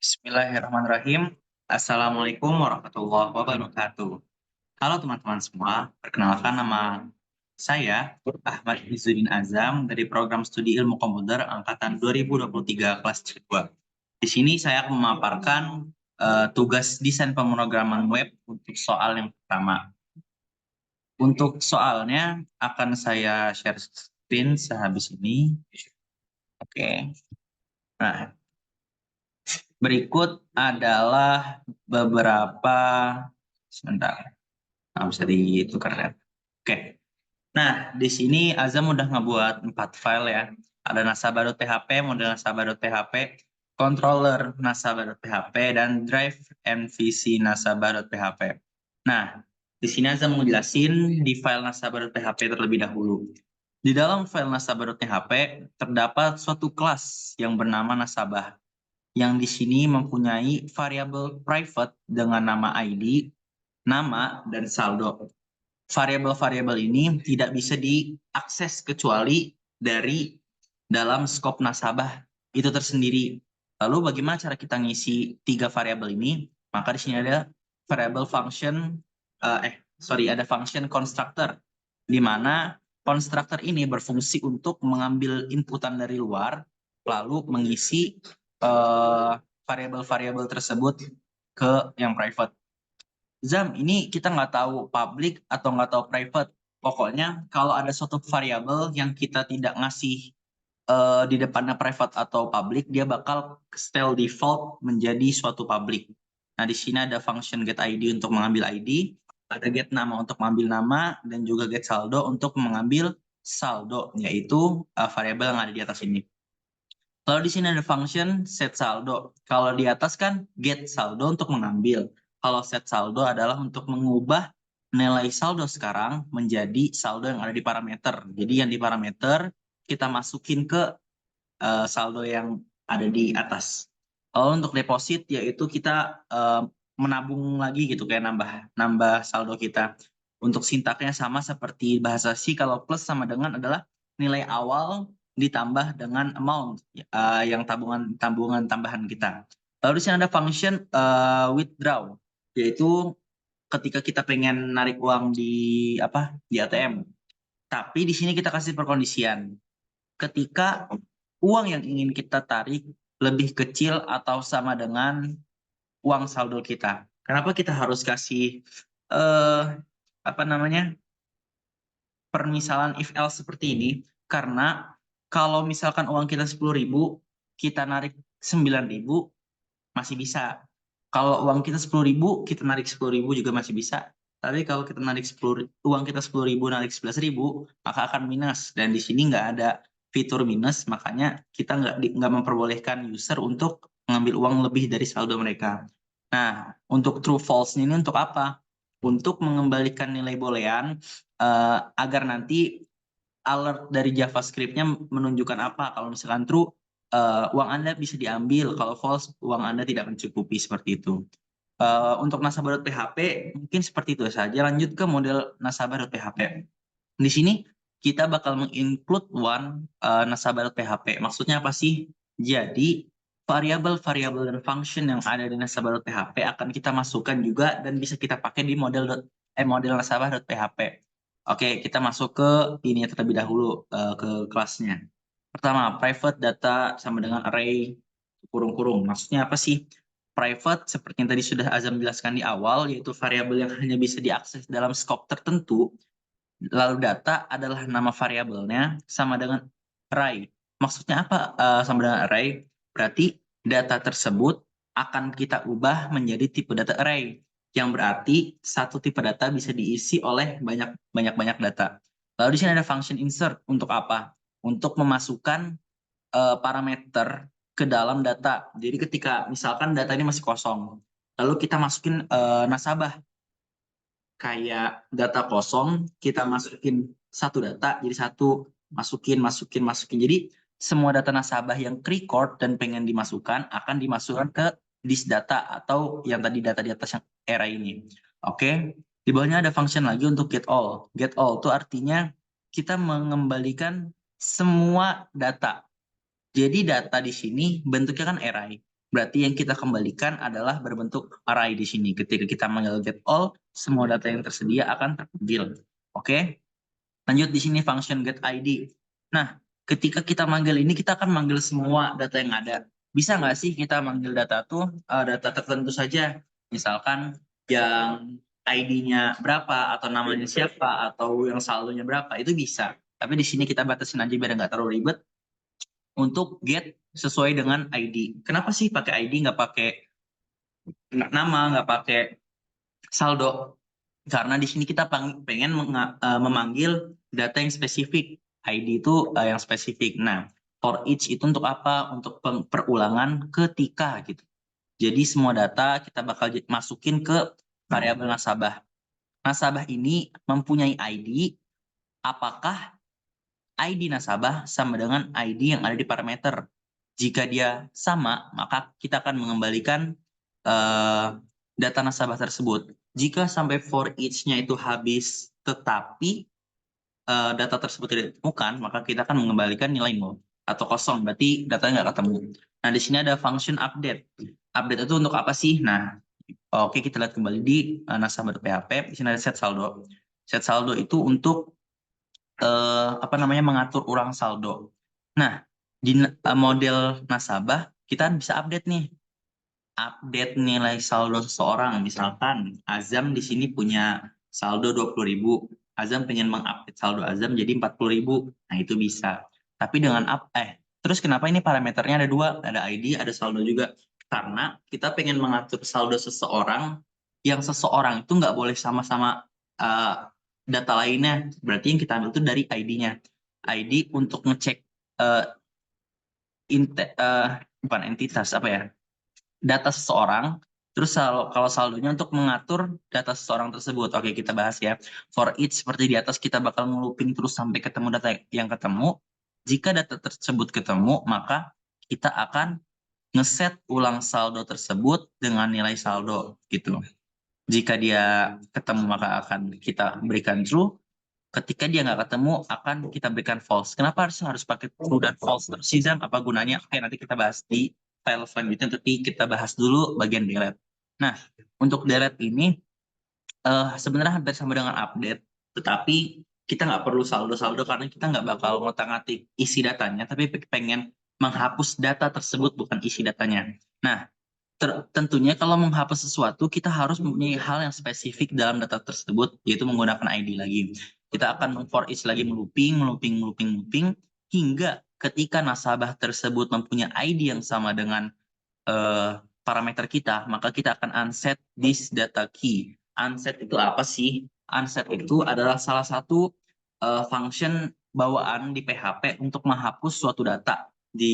Bismillahirrahmanirrahim. Assalamualaikum warahmatullahi wabarakatuh. Halo teman-teman semua, perkenalkan nama saya Ahmad Izzuddin Azam dari program studi ilmu komputer angkatan 2023 kelas 2. Di sini saya akan memaparkan tugas desain pemrograman web untuk soal yang pertama. Untuk soalnya akan saya share screen sehabis ini. Oke. Nah, berikut adalah beberapa sebentar. Bisa ditukar ya. Oke. Nah, di sini Azam udah ngebuat 4 file ya. Ada nasabah.php, model nasabah.php, controller nasabah.php, dan drive MVC nasabah.php. Nah, di sini Azam mau jelasin di file nasabah.php terlebih dahulu. Di dalam file nasabah.php terdapat suatu kelas yang bernama nasabah, yang di sini mempunyai variabel private dengan nama ID, nama, dan saldo. Variabel-variabel ini tidak bisa diakses kecuali dari dalam skop nasabah itu tersendiri. Lalu bagaimana cara kita ngisi 3 variabel ini? Maka di sini ada variable function, ada function constructor, di mana constructor ini berfungsi untuk mengambil inputan dari luar, lalu mengisi variabel-variabel tersebut ke yang private. Zam, ini kita nggak tahu public atau nggak tahu private. Pokoknya kalau ada suatu variabel yang kita tidak ngasih di depannya private atau public, dia bakal setel default menjadi suatu public. Nah, di sini ada function get ID untuk mengambil ID, ada get nama untuk mengambil nama, dan juga get saldo untuk mengambil saldo, yaitu variabel yang ada di atas ini. Kalau di sini ada function set saldo. Kalau di atas kan get saldo untuk mengambil. Kalau set saldo adalah untuk mengubah nilai saldo sekarang menjadi saldo yang ada di parameter. Jadi yang di parameter kita masukin ke saldo yang ada di atas. Kalau untuk deposit yaitu kita menabung lagi gitu, kayak nambah saldo kita. Untuk sintaknya sama seperti bahasa C, kalau plus sama dengan adalah nilai awal ditambah dengan amount yang tabungan tambahan kita. Lalu di sini ada function withdraw, yaitu ketika kita pengen narik uang di ATM. Tapi di sini kita kasih perkondisian. Ketika uang yang ingin kita tarik lebih kecil atau sama dengan uang saldo kita. Kenapa kita harus kasih eh permisalan if else seperti ini? Karena kalau misalkan uang kita 10.000, kita narik 9.000 masih bisa. Kalau uang kita 10.000, kita narik 10.000 juga masih bisa. Tapi kalau kita narik uang kita 10.000 narik 11.000, maka akan minus. Dan di sini nggak ada fitur minus, makanya kita nggak memperbolehkan user untuk mengambil uang lebih dari saldo mereka. Nah, untuk true false ini untuk apa? Untuk mengembalikan nilai boolean agar nanti alert dari JavaScript-nya menunjukkan apa. Kalau misalkan true, uang Anda bisa diambil. Kalau false, uang Anda tidak mencukupi, seperti itu. Untuk nasabah.php mungkin seperti itu saja. Lanjut ke model nasabah.php. Di sini kita bakal menginclude one nasabah.php. Maksudnya apa sih? Jadi variabel-variabel dan function yang ada di nasabah.php akan kita masukkan juga dan bisa kita pakai di model nasabah.php. Oke, kita masuk ke ini terlebih dahulu ke kelasnya. Pertama, private data sama dengan array kurung-kurung. Maksudnya apa sih? Private seperti yang tadi sudah Azam jelaskan di awal, yaitu variabel yang hanya bisa diakses dalam skop tertentu. Lalu data adalah nama variabelnya sama dengan array. Maksudnya apa sama dengan array? Berarti data tersebut akan kita ubah menjadi tipe data array, yang berarti satu tipe data bisa diisi oleh banyak data. Lalu di sini ada function insert untuk apa? Untuk memasukkan parameter ke dalam data. Jadi ketika misalkan data ini masih kosong, lalu kita masukin nasabah kayak data kosong, kita masukin satu data jadi satu, masukin. Jadi semua data nasabah yang record dan pengen dimasukkan akan dimasukkan ke this data atau yang tadi data di atas yang era ini. Oke. Di bawahnya ada function lagi untuk get all. Get all itu artinya kita mengembalikan semua data. Jadi data di sini bentuknya kan array. Berarti yang kita kembalikan adalah berbentuk array di sini. Ketika kita manggil get all, semua data yang tersedia akan terpanggil. Oke? Lanjut di sini function get ID. Nah, ketika kita manggil ini, kita akan manggil semua data yang ada. Bisa nggak sih kita manggil data tuh data tertentu saja? Misalkan yang ID-nya berapa, atau namanya siapa, atau yang saldonya berapa, itu bisa. Tapi di sini kita batasin aja biar nggak terlalu ribet untuk get sesuai dengan ID. Kenapa sih pakai ID, nggak pakai nama, nggak pakai saldo? Karena di sini kita pengen memanggil data yang spesifik. ID itu yang spesifik. Nah, for each itu untuk apa? Untuk perulangan ketika gitu. Jadi semua data kita bakal masukin ke variabel nasabah. Nasabah ini mempunyai ID. Apakah ID nasabah sama dengan ID yang ada di parameter? Jika dia sama, maka kita akan mengembalikan data nasabah tersebut. Jika sampai for each-nya itu habis, tetapi data tersebut tidak ditemukan, maka kita akan mengembalikan nilai nol atau kosong, berarti datanya nggak ketemu. Nah, di sini ada function update. Update itu untuk apa sih? Nah, oke, kita lihat kembali di nasabah.php. Di sini ada set saldo. Set saldo itu untuk mengatur ulang saldo. Nah, di model nasabah kita bisa update nih. Update nilai saldo seseorang. Misalkan Azam di sini punya saldo 20.000. Azam pengen mengupdate saldo Azam jadi 40.000. Nah, itu bisa. Tapi dengan terus kenapa ini parameternya ada dua? Ada ID, ada saldo juga. Karena kita pengen mengatur saldo seseorang, yang seseorang itu nggak boleh sama-sama data lainnya. Berarti yang kita ambil itu dari ID-nya. ID untuk ngecek bukan entitas, data seseorang. Terus kalau saldonya untuk mengatur data seseorang tersebut. Oke, kita bahas ya. For each seperti di atas, kita bakal ngelooping terus sampai ketemu data yang ketemu. Jika data tersebut ketemu, maka kita akan ngeset ulang saldo tersebut dengan nilai saldo gitu. Jika dia ketemu, maka akan kita berikan true. Ketika dia nggak ketemu, akan kita berikan false. Kenapa harus pakai true dan false terus sih, Zam? Apa gunanya? Oke, nanti kita bahas di file selanjutnya, tapi kita bahas dulu bagian delete. Nah, untuk delete ini sebenarnya hampir sama dengan update, tetapi kita nggak perlu saldo-saldo karena kita nggak bakal ngotak-ngatik isi datanya, tapi pengen menghapus data tersebut, bukan isi datanya. Nah, tentunya kalau menghapus sesuatu, kita harus mempunyai hal yang spesifik dalam data tersebut, yaitu menggunakan ID lagi. Kita akan for each lagi looping, hingga ketika nasabah tersebut mempunyai ID yang sama dengan parameter kita, maka kita akan unset this data key. Unset itu apa sih? Unset itu adalah salah satu function bawaan di PHP untuk menghapus suatu data di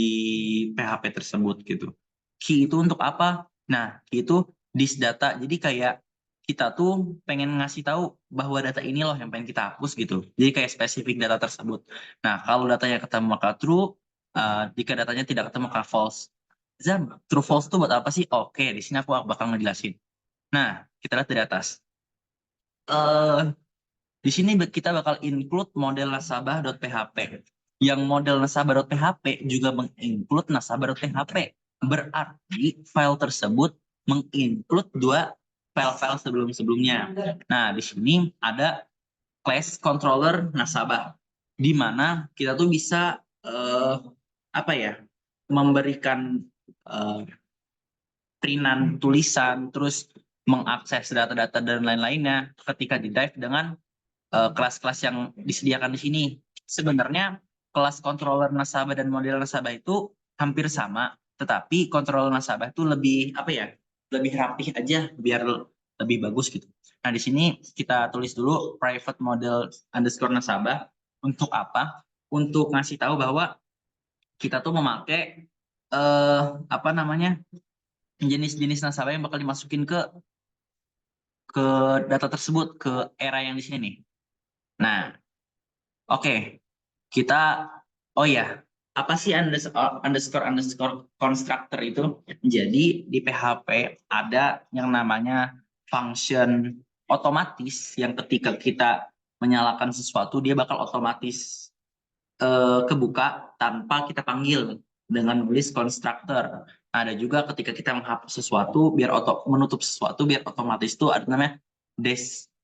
PHP tersebut gitu. Key itu untuk apa? Nah, key itu this data. Jadi kayak kita tuh pengen ngasih tahu bahwa data ini loh yang pengen kita hapus gitu. Jadi kayak spesifik data tersebut. Nah, kalau datanya ketemu maka true, jika datanya tidak ketemu maka false. Zam, true false itu buat apa sih? Oke, di sini aku bakal ngejelasin. Nah, kita lihat dari atas. Di sini kita bakal include model nasabah.php. Yang model nasabah.php juga menginclude nasabah.php. Berarti file tersebut menginclude dua file-file sebelum-sebelumnya. Nah, di sini ada class controller nasabah, di mana kita tuh bisa memberikan printan tulisan, terus mengakses data-data dan lain-lainnya ketika di dive dengan kelas-kelas yang disediakan di sini. Sebenarnya kelas controller nasabah dan model nasabah itu hampir sama, tetapi controller nasabah itu lebih lebih rapih aja biar lebih bagus gitu. Nah, di sini kita tulis dulu private model underscore nasabah. Untuk apa? Untuk ngasih tahu bahwa kita tuh memakai jenis-jenis nasabah yang bakal dimasukin ke data tersebut, ke era yang di sini nih. Nah, oke. Oh ya, apa sih underscore constructor itu? Jadi di PHP ada yang namanya function otomatis yang ketika kita menyalakan sesuatu, dia bakal otomatis kebuka tanpa kita panggil. dengan list constructor. Ada juga ketika kita menghapus sesuatu biar menutup sesuatu biar otomatis tuh ada namanya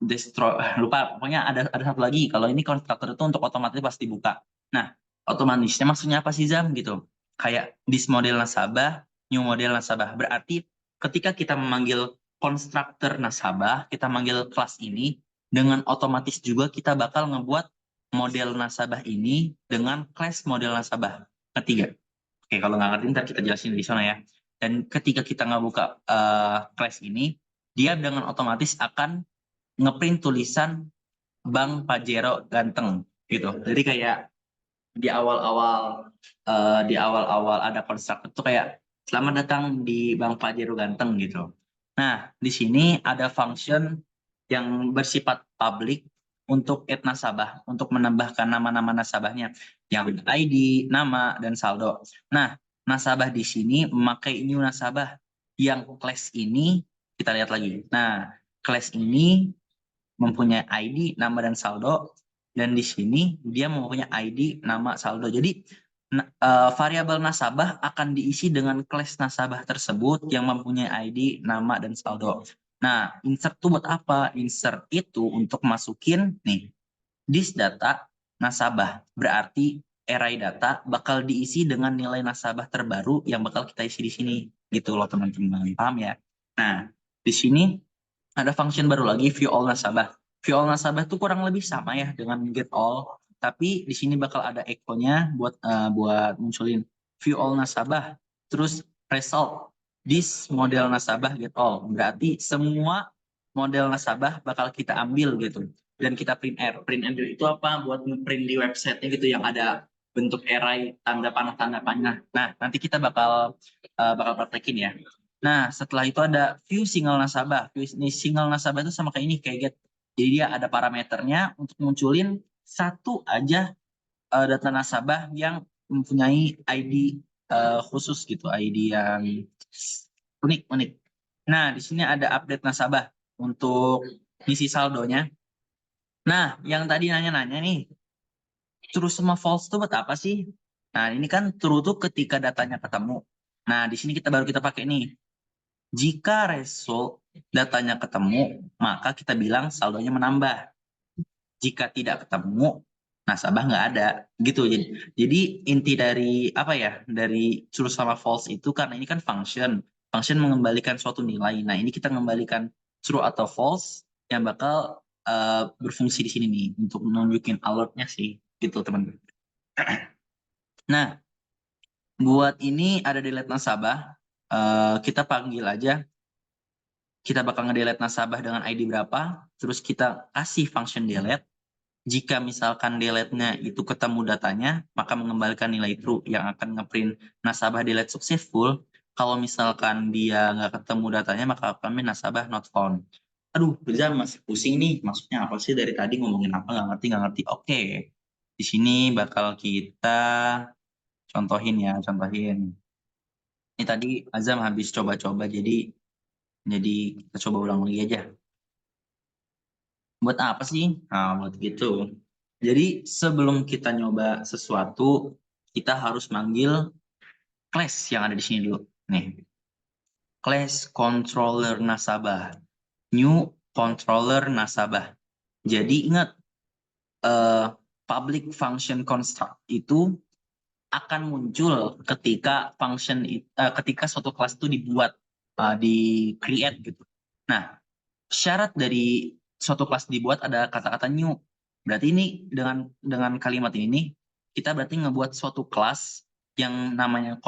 destroy lupa pokoknya ada satu lagi kalau ini constructor itu untuk otomatis pasti buka. Nah, otomatisnya maksudnya apa sih Zam gitu? Kayak this model nasabah, new model nasabah. Berarti ketika kita memanggil constructor nasabah, kita manggil kelas ini dengan otomatis juga kita bakal ngebuat model nasabah ini dengan class model nasabah ketiga. Oke, kalau nggak ngerti ntar kita jelasin di sana ya. Dan ketika kita nggak buka class ini, dia dengan otomatis akan ngeprint tulisan Bang Pajero ganteng gitu. Jadi kayak di awal-awal ada konstruktor tuh kayak selamat datang di Bang Pajero ganteng gitu. Nah, di sini ada function yang bersifat public untuk add nasabah, untuk menambahkan nama-nama nasabahnya yang ID, nama, dan saldo. Nah, nasabah di sini memakai new nasabah yang class ini kita lihat lagi. Nah, class ini mempunyai ID, nama, dan saldo. Dan di sini dia mempunyai ID, nama, saldo. Jadi variabel nasabah akan diisi dengan class nasabah tersebut yang mempunyai ID, nama, dan saldo. Nah, insert itu buat apa? Insert itu untuk masukin nih, this data nasabah. Berarti array data bakal diisi dengan nilai nasabah terbaru yang bakal kita isi di sini. Gitu loh teman-teman. Paham ya? Nah, di sini ada function baru lagi, view all nasabah. View all nasabah itu kurang lebih sama ya dengan get all, tapi di sini bakal ada echo-nya buat munculin view all nasabah. Terus result this model nasabah get all. Berarti semua model nasabah bakal kita ambil gitu. Dan kita print R. Print R itu apa? Buat print di website-nya gitu yang ada bentuk array tanda panah. Nah, nanti kita bakal praktekin ya. Nah, setelah itu ada view single nasabah. View single nasabah itu sama kayak ini, kayak get. Jadi dia ada parameternya untuk munculin satu aja data nasabah yang mempunyai ID khusus gitu, ID yang unik. Nah, di sini ada update nasabah untuk ngisi saldonya. Nah, yang tadi nanya-nanya nih, true sama false itu buat apa sih? Nah, ini kan true tuh ketika datanya ketemu. Nah, di sini baru kita pakai nih. Jika result datanya ketemu, maka kita bilang saldonya menambah. Jika tidak ketemu, nasabah nggak ada. Gitu. Jadi inti dari apa ya? Dari true sama false itu karena ini kan function. Function mengembalikan suatu nilai. Nah, ini kita mengembalikan true atau false yang bakal berfungsi di sini nih untuk nunjukin alertnya sih. Gitu, teman-teman. Nah, buat ini ada delete nasabah. Kita panggil aja. Kita bakal nge-delete nasabah dengan ID berapa, terus kita kasih function delete. Jika misalkan delete-nya itu ketemu datanya, maka mengembalikan nilai true yang akan ngeprint nasabah delete successful. Kalau misalkan dia nggak ketemu datanya, maka kami nasabah not found. Aduh, Reza masih pusing nih. Maksudnya apa sih dari tadi ngomongin apa? Nggak ngerti. Oke, di sini bakal kita contohin ya, contohin. Ini tadi Azam habis coba-coba, jadi kita coba ulang lagi aja. Buat apa sih? Nah, buat gitu. Jadi sebelum kita nyoba sesuatu, kita harus manggil class yang ada di sini dulu. Nih, class controller nasabah. New controller nasabah. Jadi ingat, public function construct itu akan muncul ketika ketika suatu kelas itu dibuat, di create gitu. Nah, syarat dari suatu kelas dibuat ada kata-kata new. Berarti ini dengan kalimat ini kita berarti ngebuat suatu kelas yang namanya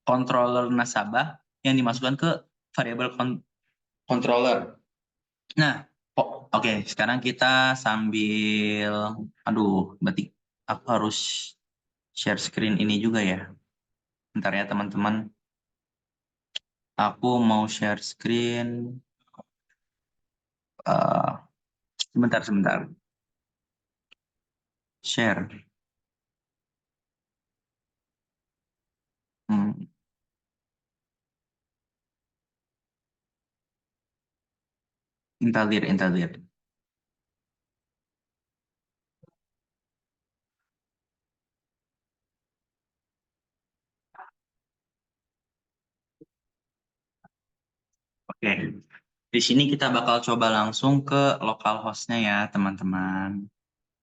controller nasabah yang dimasukkan ke variabel controller. Nah, oke, sekarang kita sambil berarti aku harus share screen ini juga ya. Bentar ya teman-teman. Aku mau share screen. Sebentar. Share. Hmm, Intalir. Oke, di sini kita bakal coba langsung ke localhost-nya ya, teman-teman.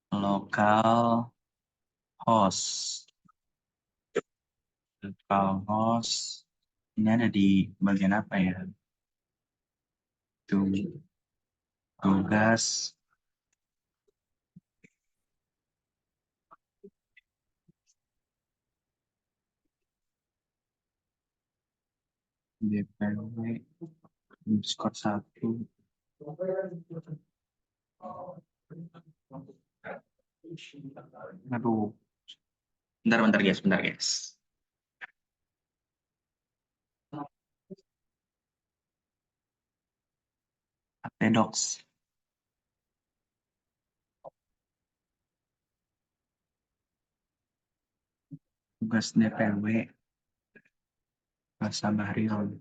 Localhost. Localhost. Ini ada di bagian apa ya? Tugas. DPW. Skor 1. Aduh. Bentar guys, bentar guys. Docs. Tugas DPW. Masa Bahril.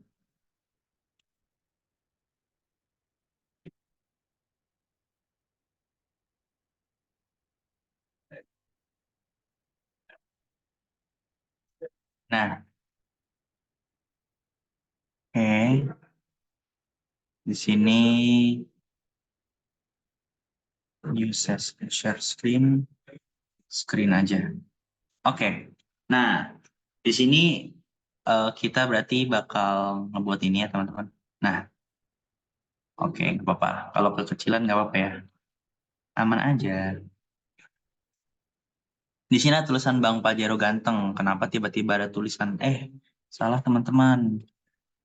Nah, oke. Di sini new share screen aja. Oke. Nah, di sini kita berarti bakal ngebuat ini ya, teman-teman. Nah, oke, nggak apa-apa. Kalau kekecilan nggak apa-apa ya. Aman aja. Di sini ada tulisan Bang Pajero ganteng. Kenapa tiba-tiba ada tulisan salah teman-teman.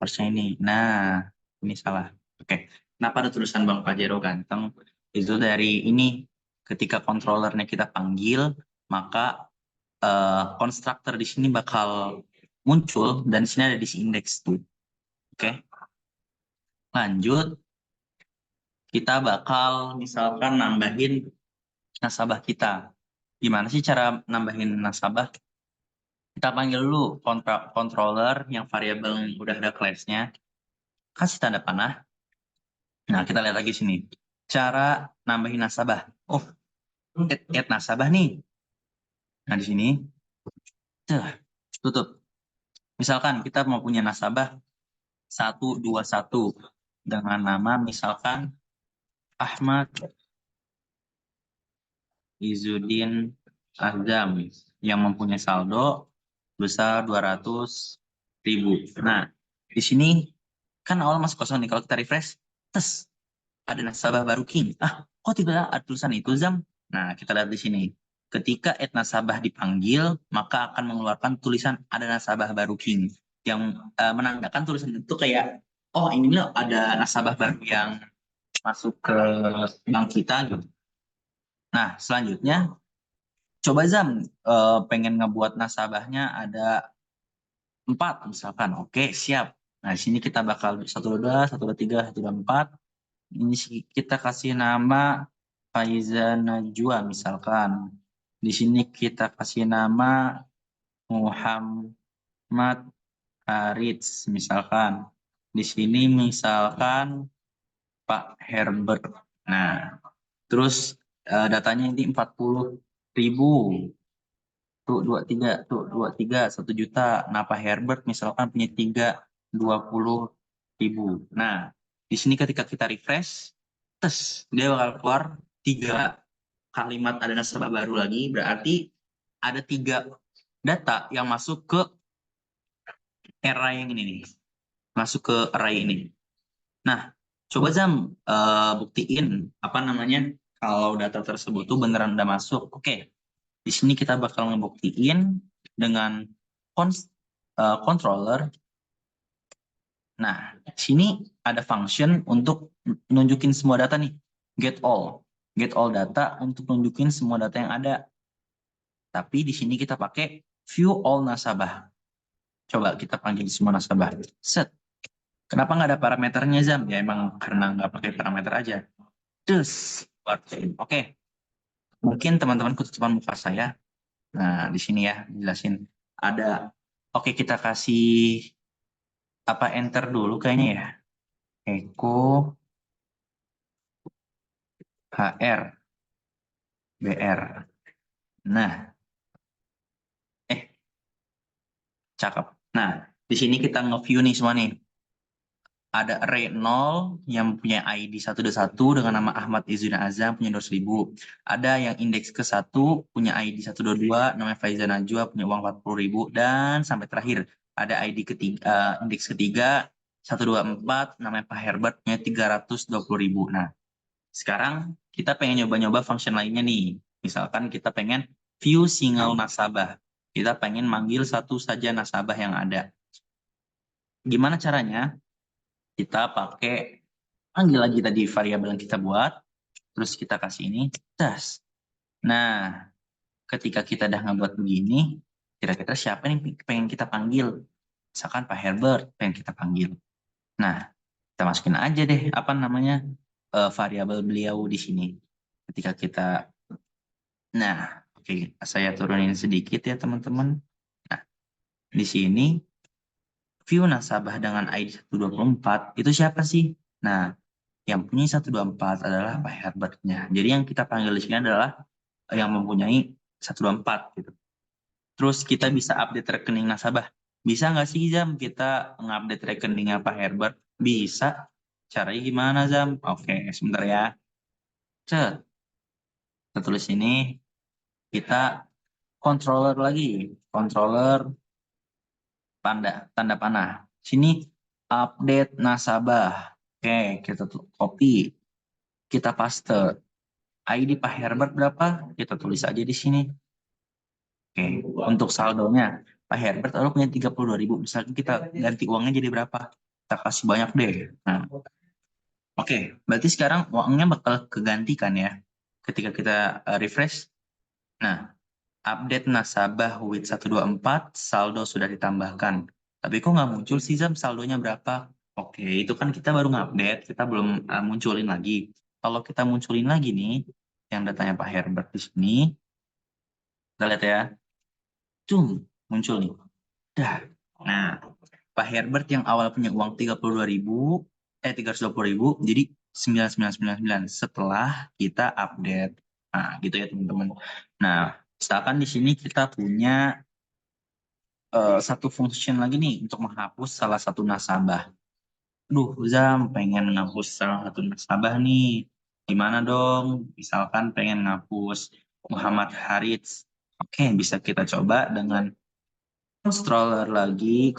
Harusnya ini. Nah, ini salah. Oke. Kenapa ada tulisan Bang Pajero ganteng? Itu dari ini ketika controllernya kita panggil, maka konstruktor di sini bakal muncul dan di sini ada di index tuh. Oke. Lanjut, kita bakal misalkan nambahin nasabah kita. Gimana sih cara nambahin nasabah? Kita panggil dulu controller yang variabel yang udah ada class-nya. Kasih tanda panah. Nah, kita lihat lagi sini. Cara nambahin nasabah. Oh, add nasabah nih. Nah, di sini. Tutup. Misalkan kita mau punya nasabah 121 dengan nama misalkan Ahmad Izzuddin Azam yang mempunyai saldo besar 200.000. Nah, di sini kan awal masih kosong nih. Kalau kita refresh, tes ada nasabah baru King. Kok tidak ada tulisan itu Zam? Nah, kita lihat di sini. Ketika add nasabah dipanggil, maka akan mengeluarkan tulisan ada nasabah baru King. Yang menandakan tulisan itu kayak, oh ini loh ada nasabah baru yang masuk ke bank kita gitu. Nah, selanjutnya coba Zam pengen ngebuat nasabahnya ada 4 misalkan. Oke, siap. Nah, di sini kita bakal 122, 123, 124. Ini kita kasih nama Faiza Najwa misalkan. Di sini kita kasih nama Muhammad Arits misalkan. Di sini misalkan Pak Herbert. Nah, terus datanya ini 40.000. Tuh 23, 1 juta. Nah, Pak Herbert misalkan punya 20.000. Nah, di sini ketika kita refresh, tes dia bakal keluar 3 kalimat ada nasabah baru lagi. Berarti ada 3 data yang masuk ke array yang ini nih. Masuk ke array ini. Nah, coba Zam buktiin apa namanya kalau data tersebut tuh beneran udah masuk. Oke, di sini kita bakal ngebuktiin dengan controller. Nah, di sini ada function untuk nunjukin semua data nih. Get all. Get all data untuk nunjukin semua data yang ada. Tapi di sini kita pakai view all nasabah. Coba kita panggil semua nasabah. Set. Kenapa nggak ada parameternya, Zam? Ya emang karena nggak pakai parameter aja. Terus. Oke. Mungkin teman-teman ketutupan muka saya. Nah, di sini ya, jelasin. Ada. Oke, kita kasih apa enter dulu kayaknya ya. Echo HR BR. Nah, cakep. Nah, di sini kita nge-view nih semua nih. ada array 0 yang punya ID 121 dengan nama Ahmad Izzuddin Azam punya 200.000. Ada yang indeks ke-1 punya ID 122 namanya Faizan Najwa punya uang 40.000 dan sampai terakhir ada ID ketiga indeks ketiga 124 namanya Pak Herbert punya 320.000. Nah, sekarang kita pengen nyoba-nyoba function lainnya nih. Misalkan kita pengen view single nasabah. Kita pengen manggil satu saja nasabah yang ada. Gimana caranya? Kita pakai panggil lagi tadi variabel yang kita buat, terus kita kasih ini, das. Nah, ketika kita udah ngebuat begini, kira-kira siapa yang pengen kita panggil? Misalkan Pak Herbert pengen kita panggil. Nah, kita masukin aja deh apa namanya variabel beliau di sini. Ketika kita, nah, oke, saya turunin sedikit ya teman-teman. Nah, di sini view nasabah dengan ID 124 itu siapa sih? Nah, yang punya 124 adalah Pak Herbertnya. Jadi yang kita panggil di sini adalah yang mempunyai 124 gitu. Terus kita bisa update rekening nasabah. Bisa nggak sih Zam kita ngupdate rekeningnya Pak Herbert? Bisa. Caranya gimana Zam? Oke, sebentar ya. Cet. Kita tulis ini. Kita controller lagi. Controller tanda panah. Sini update nasabah. Oke, kita copy. Kita paste. ID Pak Herbert berapa? Kita tulis aja di sini. Oke, untuk saldonya Pak Herbert lalu punya 32.000. Misalkan kita ganti uangnya jadi berapa? Kita kasih banyak deh. Nah, oke, berarti sekarang uangnya bakal kegantikan ya. Ketika kita refresh. Nah, update nasabah with 124 saldo sudah ditambahkan. Tapi kok nggak muncul sih Zam saldonya berapa? Oke, itu kan kita baru ngupdate, kita belum munculin lagi. Kalau kita munculin lagi nih, yang datanya Pak Herbert di sini, kita lihat ya, muncul nih. Dah. Nah, Pak Herbert yang awal punya uang 32.000, 320.000, jadi 9.999 setelah kita update. Nah, gitu ya teman-teman. Nah, misalkan di sini kita punya satu function lagi nih untuk menghapus salah satu nasabah. Duh, Zam, pengen menghapus salah satu nasabah nih. Gimana dong? Misalkan pengen menghapus Muhammad Harits. Oke, bisa kita coba dengan controller lagi,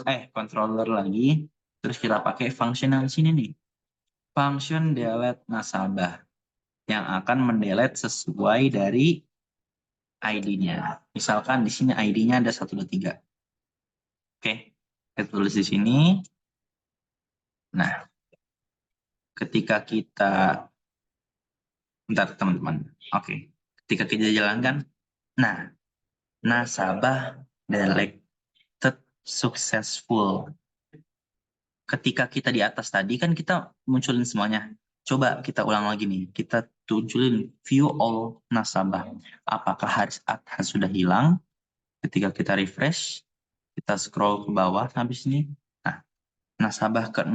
terus kita pakai function yang sini nih. Function delete nasabah yang akan mendelete sesuai dari ID-nya. Misalkan di sini ID-nya ada 123. Oke, kita tulis di sini. Nah, ketika kita, bentar teman-teman. Oke, ketika kita jalankan, nah, nasabah deleted successful. Ketika kita di atas tadi kan kita munculin semuanya. Coba kita ulang lagi nih. Kita munculin view all nasabah. Apakah Haris Adhan sudah hilang? Ketika kita refresh, kita scroll ke bawah habis ini. Nah, nasabah ke-0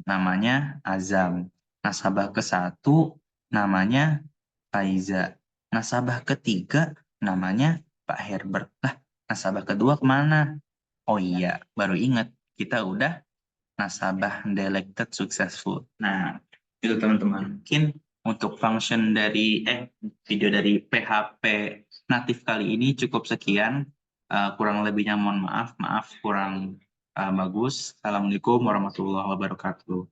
namanya Azam. Nasabah ke-1 namanya Faiza. Nasabah ke-3 namanya Pak Herbert. Lah, nasabah kedua kemana? Oh iya, baru ingat. Kita udah nasabah deleted successful. Nah, itu teman-teman. Mungkin untuk function dari video dari PHP natif kali ini cukup sekian. Kurang lebihnya mohon maaf, kurang bagus. Assalamualaikum warahmatullahi wabarakatuh.